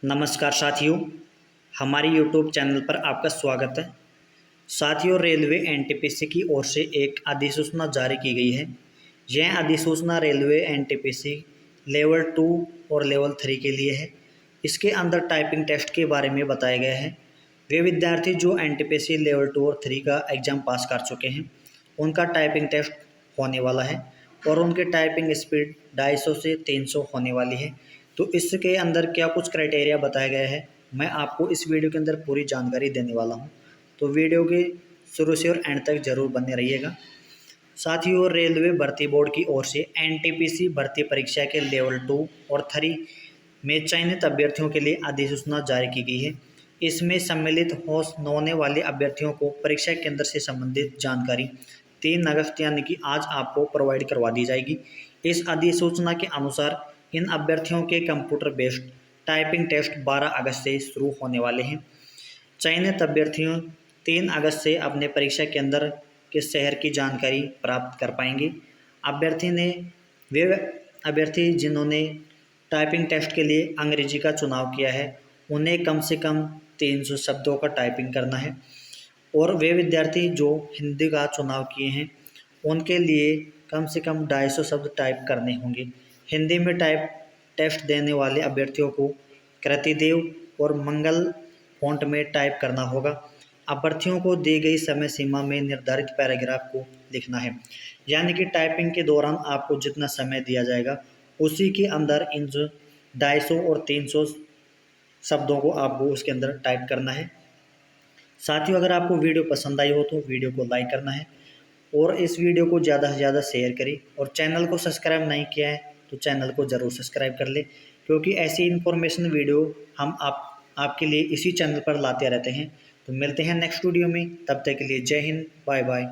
नमस्कार साथियों, हमारे यूट्यूब चैनल पर आपका स्वागत है। साथियों, रेलवे एनटीपीसी की ओर से एक अधिसूचना जारी की गई है। यह अधिसूचना रेलवे एनटीपीसी लेवल 2 और लेवल 3 के लिए है। इसके अंदर टाइपिंग टेस्ट के बारे में बताया गया है। वे विद्यार्थी जो एनटीपीसी लेवल 2 और 3 का एग्ज़ाम पास कर चुके हैं, उनका टाइपिंग टेस्ट होने वाला है और उनकी टाइपिंग स्पीड 250 से 300 होने वाली है। तो इसके अंदर क्या कुछ क्राइटेरिया बताया गया है, मैं आपको इस वीडियो के अंदर पूरी जानकारी देने वाला हूं। तो वीडियो के शुरू से और एंड तक जरूर बने रहिएगा। साथियों, रेलवे भर्ती बोर्ड की ओर से एनटीपीसी भर्ती परीक्षा के लेवल 2 और 3 में चयनित अभ्यर्थियों के लिए अधिसूचना जारी की गई है। इसमें सम्मिलित होने वाले अभ्यर्थियों को परीक्षा केंद्र से संबंधित जानकारी 3 अगस्त यानी कि आज आपको प्रोवाइड करवा दी जाएगी। इस अधिसूचना के अनुसार इन अभ्यर्थियों के कंप्यूटर बेस्ड टाइपिंग टेस्ट 12 अगस्त से शुरू होने वाले हैं। चयनित अभ्यर्थियों 3 अगस्त से अपने परीक्षा केंद्र के शहर की जानकारी प्राप्त कर पाएंगे। वे अभ्यर्थी जिन्होंने टाइपिंग टेस्ट के लिए अंग्रेजी का चुनाव किया है, उन्हें कम से कम 300 शब्दों का टाइपिंग करना है और वे विद्यार्थी जो हिंदी का चुनाव किए हैं, उनके लिए कम से कम 250 शब्द टाइप करने होंगे। हिंदी में टाइप टेस्ट देने वाले अभ्यर्थियों को कृतिदेव और मंगल फॉन्ट में टाइप करना होगा। अभ्यर्थियों को दी गई समय सीमा में निर्धारित पैराग्राफ को लिखना है, यानी कि टाइपिंग के दौरान आपको जितना समय दिया जाएगा उसी के अंदर इन 250 और 300 शब्दों को आपको उसके अंदर टाइप करना है। साथियों, अगर आपको वीडियो पसंद आई हो तो वीडियो को लाइक करना है और इस वीडियो को ज़्यादा से ज़्यादा शेयर करें और चैनल को सब्सक्राइब नहीं किया है तो चैनल को ज़रूर सब्सक्राइब कर ले, क्योंकि ऐसी इन्फॉर्मेशन वीडियो हम आपके लिए इसी चैनल पर लाते रहते हैं। तो मिलते हैं नेक्स्ट वीडियो में, तब तक के लिए जय हिंद, बाय बाय।